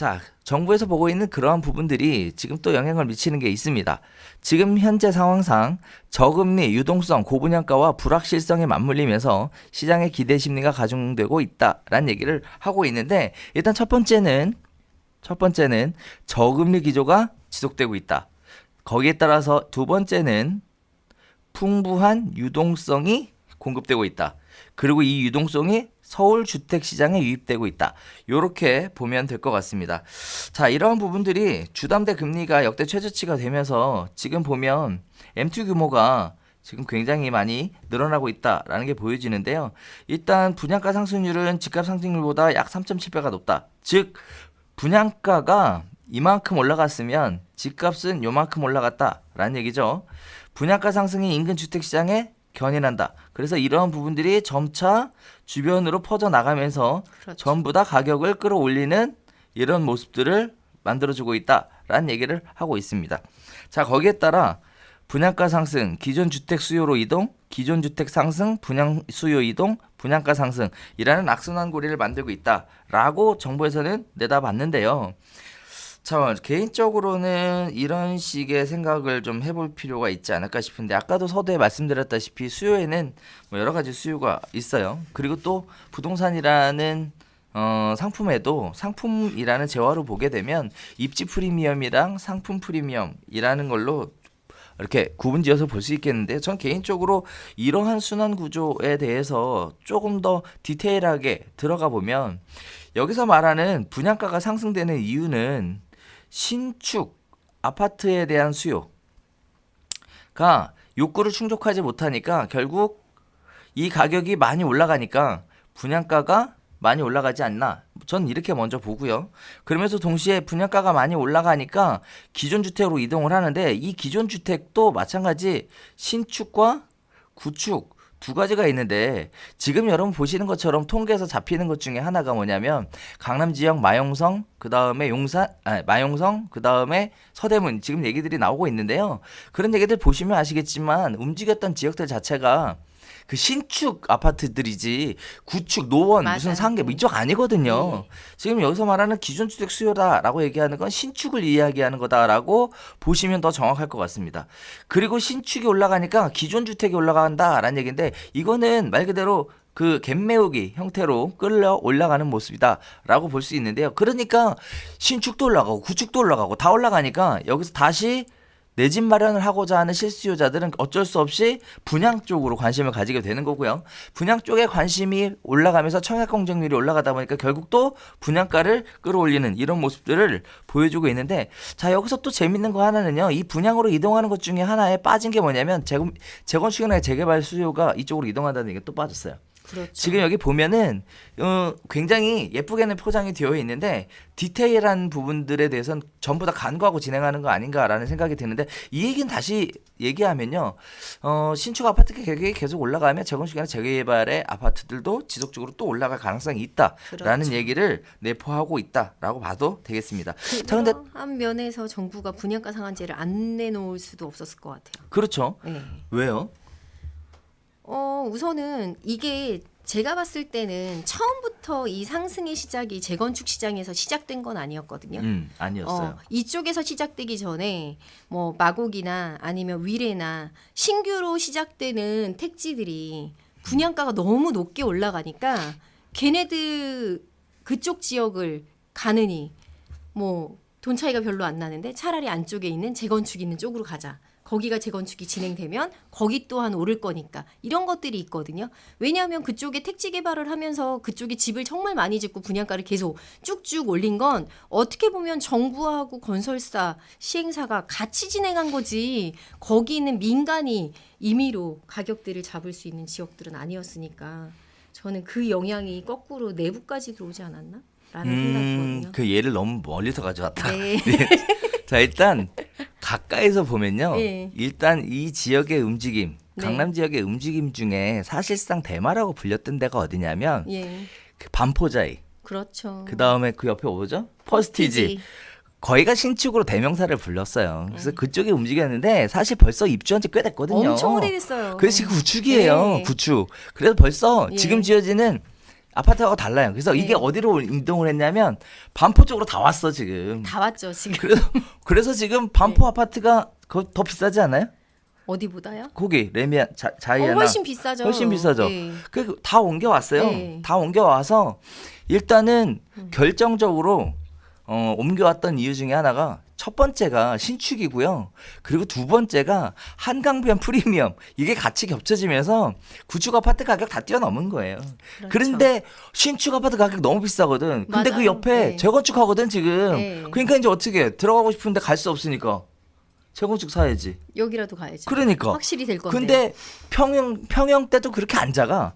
자, 정부에서 보고 있는 그러한 부분들이 지금 또 영향을 미치는 게 있습니다. 지금 현재 상황상 저금리, 유동성, 고분양가와 불확실성에 맞물리면서 시장의 기대 심리가 가중되고 있다라는 얘기를 하고 있는데, 일단 첫 번째는 저금리 기조가 지속되고 있다. 거기에 따라서 두 번째는 풍부한 유동성이 공급되고 있다. 그리고 이 유동성이 서울 주택 시장에 유입되고 있다. 이렇게 보면 될 것 같습니다. 자, 이러한 부분들이 주담대 금리가 역대 최저치가 되면서 지금 보면 M2 규모가 지금 굉장히 많이 늘어나고 있다라는 게 보여지는데요. 일단 분양가 상승률은 집값 상승률보다 약 3.7배가 높다. 즉 분양가가 이만큼 올라갔으면 집값은 요만큼 올라갔다라는 얘기죠. 분양가 상승이 인근 주택 시장에 견인한다. 그래서 이러한 부분들이 점차 주변으로 퍼져나가면서 그렇죠. 전부 다 가격을 끌어올리는 이런 모습들을 만들어주고 있다라는 얘기를 하고 있습니다. 자, 거기에 따라 분양가 상승, 기존 주택 수요로 이동, 기존 주택 상승, 분양 수요 이동, 분양가 상승이라는 악순환고리를 만들고 있다라고 정부에서는 내다봤는데요. 자, 개인적으로는 이런 식의 생각을 좀 해볼 필요가 있지 않을까 싶은데, 아까도 서두에 말씀드렸다시피 수요에는 뭐 여러 가지 수요가 있어요. 그리고 또 부동산이라는 상품에도 상품이라는 재화로 보게 되면 입지 프리미엄이랑 상품 프리미엄이라는 걸로 이렇게 구분지어서 볼 수 있겠는데, 전 개인적으로 이러한 순환 구조에 대해서 조금 더 디테일하게 들어가 보면, 여기서 말하는 분양가가 상승되는 이유는 신축 아파트에 대한 수요가 욕구를 충족하지 못하니까 결국 이 가격이 많이 올라가니까 분양가가 많이 올라가지 않나, 전 이렇게 먼저 보고요. 그러면서 동시에 분양가가 많이 올라가니까 기존 주택으로 이동을 하는데, 이 기존 주택도 마찬가지 신축과 구축 두 가지가 있는데, 지금 여러분 보시는 것처럼 통계에서 잡히는 것 중에 하나가 뭐냐면 강남 지역 마용성, 그다음에 마용성, 그다음에 서대문, 지금 얘기들이 나오고 있는데요. 그런 얘기들 보시면 아시겠지만 움직였던 지역들 자체가 그 신축 아파트들이지 구축, 노원, 맞아요. 무슨 상계 뭐 이쪽 아니거든요. 네. 지금 여기서 말하는 기존 주택 수요다라고 얘기하는 건 신축을 이야기하는 거다라고 보시면 더 정확할 것 같습니다. 그리고 신축이 올라가니까 기존 주택이 올라간다라는 얘기인데, 이거는 말 그대로 그 갭매우기 형태로 끌려 올라가는 모습이다라고 볼 수 있는데요. 그러니까 신축도 올라가고 구축도 올라가고 다 올라가니까 여기서 다시 내 집 마련을 하고자 하는 실수요자들은 어쩔 수 없이 분양 쪽으로 관심을 가지게 되는 거고요. 분양 쪽에 관심이 올라가면서 청약 경쟁률이 올라가다 보니까 결국 또 분양가를 끌어올리는 이런 모습들을 보여주고 있는데, 자, 여기서 또 재밌는 거 하나는요. 이 분양으로 이동하는 것 중에 하나에 빠진 게 뭐냐면 재건축이나 재개발 수요가 이쪽으로 이동한다는 게 또 빠졌어요. 그렇죠. 지금 여기 보면은 굉장히 예쁘게는 포장이 되어 있는데 디테일한 부분들에 대해서는 전부 다 간과하고 진행하는 거 아닌가라는 생각이 드는데, 이 얘기는 다시 얘기하면요. 신축 아파트 가격이 계속 올라가면 재건축이나 재개발의 아파트들도 지속적으로 또 올라갈 가능성이 있다라는 그렇죠. 얘기를 내포하고 있다라고 봐도 되겠습니다. 자, 근데 그러한 면에서 정부가 분양가 상한제를 안 내놓을 수도 없었을 것 같아요. 그렇죠. 네. 왜요? 우선은 이게 제가 봤을 때는 처음부터 이 상승의 시작이 재건축 시장에서 시작된 건 아니었거든요. 아니었어요. 이쪽에서 시작되기 전에 뭐 마곡이나 아니면 위례나 신규로 시작되는 택지들이 분양가가 너무 높게 올라가니까 걔네들 그쪽 지역을 가느니 뭐 돈 차이가 별로 안 나는데 차라리 안쪽에 있는 재건축 있는 쪽으로 가자. 거기가 재건축이 진행되면 거기 또한 오를 거니까, 이런 것들이 있거든요. 왜냐하면 그쪽에 택지 개발을 하면서 그쪽에 집을 정말 많이 짓고 분양가를 계속 쭉쭉 올린 건 어떻게 보면 정부하고 건설사, 시행사가 같이 진행한 거지, 거기 있는 민간이 임의로 가격대를 잡을 수 있는 지역들은 아니었으니까 저는 그 영향이 거꾸로 내부까지 들어오지 않았나? 라는 생각이거든요. 그 예를 너무 멀리서 가져왔다. 네. 자, 일단 가까이서 보면요. 네. 일단 이 지역의 움직임, 네. 강남 지역의 움직임 중에 사실상 대마라고 불렸던 데가 어디냐면 예. 그 반포자이, 그렇죠. 그 다음에 그 옆에 뭐죠? 퍼스티지. 거기가 신축으로 대명사를 불렀어요. 그래서 그쪽에 움직였는데 사실 벌써 입주한 지 꽤 됐거든요. 엄청 오래됐어요. 그래서 지금 구축이에요. 네. 구축. 그래서 벌써 예. 지금 지어지는 아파트하고 달라요. 그래서 이게 네. 어디로 이동을 했냐면 반포 쪽으로 다 왔어 지금. 다 왔죠 지금. 그래서 지금 반포 네. 아파트가 더 비싸지 않아요? 어디보다요? 거기 레미안 자이아나 훨씬 비싸죠. 훨씬 비싸죠. 네. 다 옮겨왔어요. 네. 다 옮겨와서 일단은 결정적으로 옮겨왔던 이유 중에 하나가 첫 번째가 신축이고요. 그리고 두 번째가 한강변 프리미엄 이게 같이 겹쳐지면서 구축 아파트 가격 다 뛰어넘은 거예요. 그렇죠. 그런데 신축 아파트 가격 너무 비싸거든. 근데 그 맞아요. 옆에 네. 재건축하거든 지금. 네. 그러니까 이제 어떻게 해? 들어가고 싶은데 갈 수 없으니까 재건축 사야지. 여기라도 가야죠. 그러니까. 확실히 될 건데. 근데 평형 때도 그렇게 안 작아.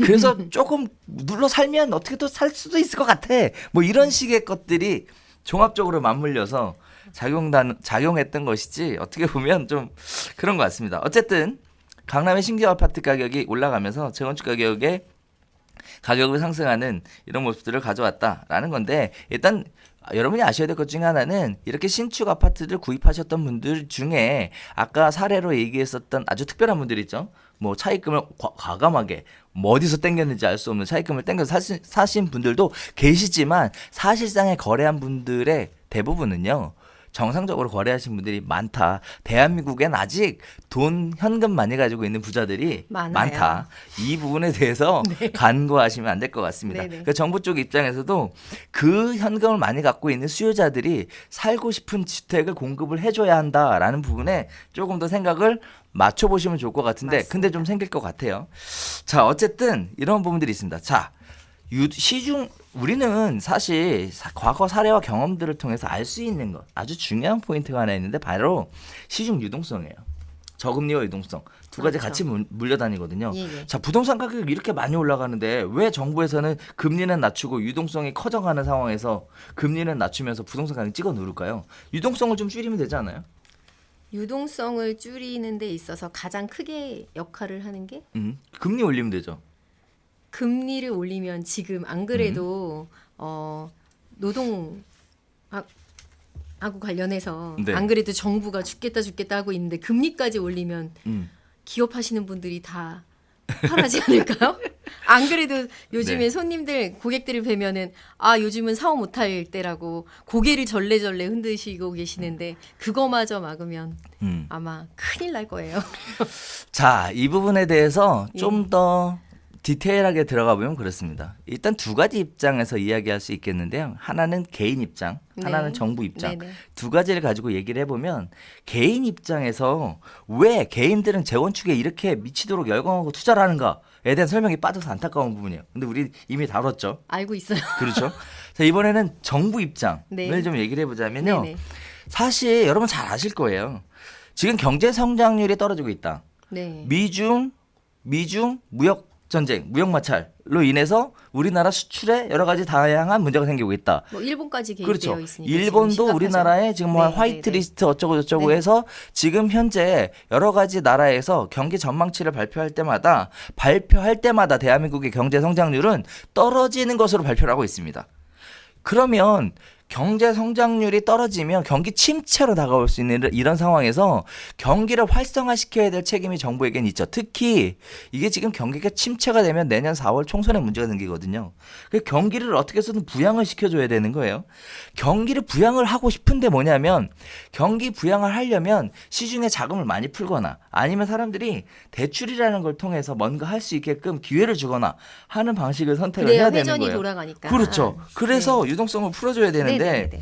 그래서 조금 눌러 살면 어떻게 또 살 수도 있을 것 같아. 뭐 이런 식의 것들이 종합적으로 맞물려서 작용했던 것이지 어떻게 보면 좀 그런 것 같습니다. 어쨌든 강남의 신규 아파트 가격이 올라가면서 재건축 가격을 상승하는 이런 모습들을 가져왔다라는 건데 일단 여러분이 아셔야 될 것 중에 하나는 이렇게 신축 아파트를 구입하셨던 분들 중에 아까 사례로 얘기했었던 아주 특별한 분들 있죠. 뭐 차입금을 과감하게 뭐 어디서 땡겼는지 알 수 없는 차입금을 땡겨서 사신 분들도 계시지만 사실상의 거래한 분들의 대부분은요. 정상적으로 거래하신 분들이 많다. 대한민국엔 아직 돈 현금 많이 가지고 있는 부자들이 많아요. 많다. 이 부분에 대해서 간과하시면 안 될 것 같습니다. 네네. 그러니까 정부 쪽 입장에서도 그 현금을 많이 갖고 있는 수요자들이 살고 싶은 주택을 공급을 해줘야 한다라는 부분에 조금 더 생각을 맞춰보시면 좋을 것 같은데 맞습니다. 근데 좀 생길 것 같아요. 자 어쨌든 이런 부분들이 있습니다. 자 시중 우리는 사실 과거 사례와 경험들을 통해서 알 수 있는 것 아주 중요한 포인트가 하나 있는데 바로 시중 유동성이에요. 저금리와 유동성 두 가지 그렇죠. 같이 물려다니거든요. 예, 예. 자 부동산 가격이 이렇게 많이 올라가는데 왜 정부에서는 금리는 낮추고 유동성이 커져가는 상황에서 금리는 낮추면서 부동산 가격 찍어 누를까요? 유동성을 좀 줄이면 되지 않아요? 유동성을 줄이는 데 있어서 가장 크게 역할을 하는 게 금리 올리면 되죠. 금리를 올리면 지금 안 그래도 노동 하고 관련해서 네. 안 그래도 정부가 죽겠다 하고 있는데 금리까지 올리면 음. 기업하시는 분들이 다 편하지 않을까요? 안 그래도 요즘에 네. 손님들 고객들을 뵈면은 아 요즘은 사업 못할 때라고 고개를 절레절레 흔드시고 계시는데 그거마저 막으면 음. 아마 큰일 날 거예요. 자, 이 부분에 대해서 예. 좀 더 디테일하게 들어가 보면 그렇습니다. 일단 두 가지 입장에서 이야기할 수 있겠는데요. 하나는 개인 입장, 하나는 네. 정부 입장. 네네. 두 가지를 가지고 얘기를 해보면 개인 입장에서 왜 개인들은 재건축에 이렇게 미치도록 열광하고 투자를 하는가에 대한 설명이 빠져서 안타까운 부분이에요. 근데 우리 이미 다뤘죠. 알고 있어요. 그렇죠. 자, 이번에는 정부 입장을 네. 좀 얘기를 해보자면요. 네네. 사실 여러분 잘 아실 거예요. 지금 경제 성장률이 떨어지고 있다. 네. 미중 무역 전쟁, 무역 마찰로 인해서 우리나라 수출에 여러 가지 다양한 문제가 생기고 있다. 뭐 일본까지 개입되어 그렇죠. 있으니까 일본도 지금 심각하죠. 우리나라에 지금 뭐 네, 화이트 네, 네. 리스트 어쩌고 저쩌고 네. 해서 지금 현재 여러 가지 나라에서 경기 전망치를 발표할 때마다 대한민국의 경제 성장률은 떨어지는 것으로 발표를 하고 있습니다. 그러면 경제 성장률이 떨어지면 경기 침체로 다가올 수 있는 이런 상황에서 경기를 활성화시켜야 될 책임이 정부에겐 있죠. 특히 이게 지금 경기가 침체가 되면 내년 4월 총선에 문제가 생기거든요. 그 경기를 어떻게 해서든 부양을 시켜줘야 되는 거예요. 경기를 부양을 하고 싶은데 뭐냐면 경기 부양을 하려면 시중에 자금을 많이 풀거나 아니면 사람들이 대출이라는 걸 통해서 뭔가 할 수 있게끔 기회를 주거나 하는 방식을 선택을 그래야 해야 되는 회전이 거예요. 돌아가니까. 그렇죠. 그래서 유동성을 풀어줘야 되는데 네네네.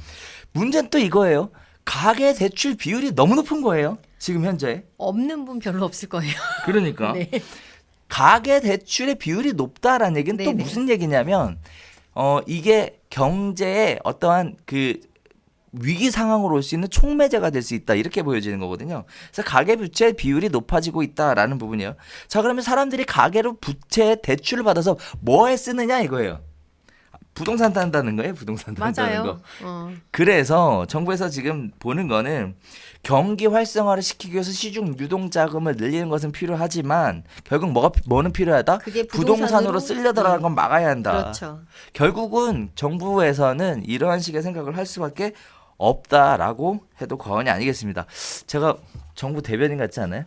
문제는 또 이거예요. 가계 대출 비율이 너무 높은 거예요. 지금 현재. 없는 분 별로 없을 거예요. 그러니까 네. 가계 대출의 비율이 높다라는 얘기는 또 네네. 무슨 얘기냐면 이게 경제의 어떠한 그 위기 상황으로 올 수 있는 촉매제가 될 수 있다 이렇게 보여지는 거거든요. 그래서 가계 부채 비율이 높아지고 있다라는 부분이에요. 자 그러면 사람들이 가계로 부채 대출을 받아서 뭐에 쓰느냐 이거예요. 부동산 탄다는 거예요. 부동산 탄다는 거. 맞아요. 그래서 정부에서 지금 보는 거는 경기 활성화를 시키기 위해서 시중 유동 자금을 늘리는 것은 필요하지만 결국 뭐는 필요하다? 그게 부동산으로 부동산으로 쓸려 들어가는 건 막아야 한다. 그렇죠. 결국은 정부에서는 이러한 식의 생각을 할 수밖에 없다라고 해도 과언이 아니겠습니다. 제가 정부 대변인 같지 않아요?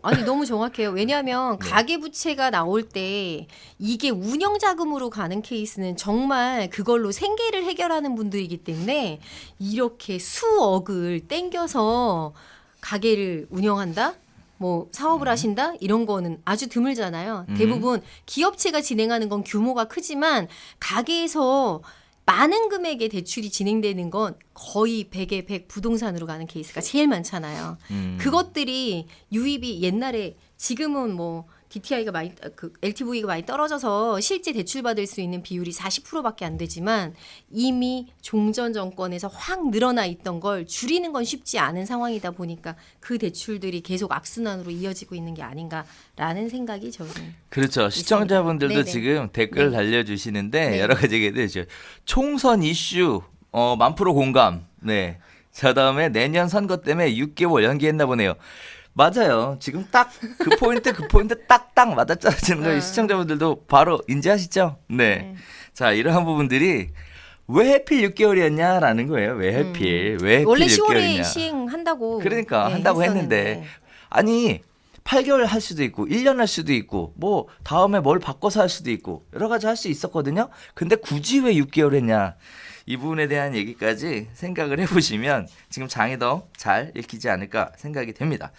아니 너무 정확해요. 왜냐하면 네. 가계부채가 나올 때 이게 운영자금으로 가는 케이스는 정말 그걸로 생계를 해결하는 분들이기 때문에 이렇게 수억을 땡겨서 가게를 운영한다? 뭐 사업을 하신다? 이런 거는 아주 드물잖아요. 대부분 기업체가 진행하는 건 규모가 크지만 가게에서 많은 금액의 대출이 진행되는 건 거의 100에 100 부동산으로 가는 케이스가 제일 많잖아요. 그것들이 유입이 옛날에 지금은 뭐 DTI가 많이 그 LTV가 많이 떨어져서 실제 대출 받을 수 있는 비율이 40%밖에 안 되지만 이미 종전 정권에서 확 늘어나 있던 걸 줄이는 건 쉽지 않은 상황이다 보니까 그 대출들이 계속 악순환으로 이어지고 있는 게 아닌가라는 생각이 저는 그렇죠. 시청자분들도 네네. 지금 댓글 네. 달려주시는데 네. 여러 가지 얘기들 있죠. 총선 이슈 1000% 공감. 네. 자 다음에 내년 선거 때문에 6개월 연기했나 보네요. 맞아요. 지금 딱 그 포인트 딱딱 맞아떨어지는 걸 시청자분들도 바로 인지하시죠? 네. 자 이러한 부분들이 왜 하필 6개월이었냐라는 거예요. 왜 하필 왜 하필 원래 10월에 6개월이냐. 시행한다고 그러니까 네, 한다고 했었는데. 했는데 아니 8개월 할 수도 있고 1년 할 수도 있고 뭐 다음에 뭘 바꿔서 할 수도 있고 여러 가지 할 수 있었거든요. 근데 굳이 왜 6개월 했냐. 이 부분에 대한 얘기까지 생각을 해보시면 지금 장이 더 잘 읽히지 않을까 생각이 됩니다.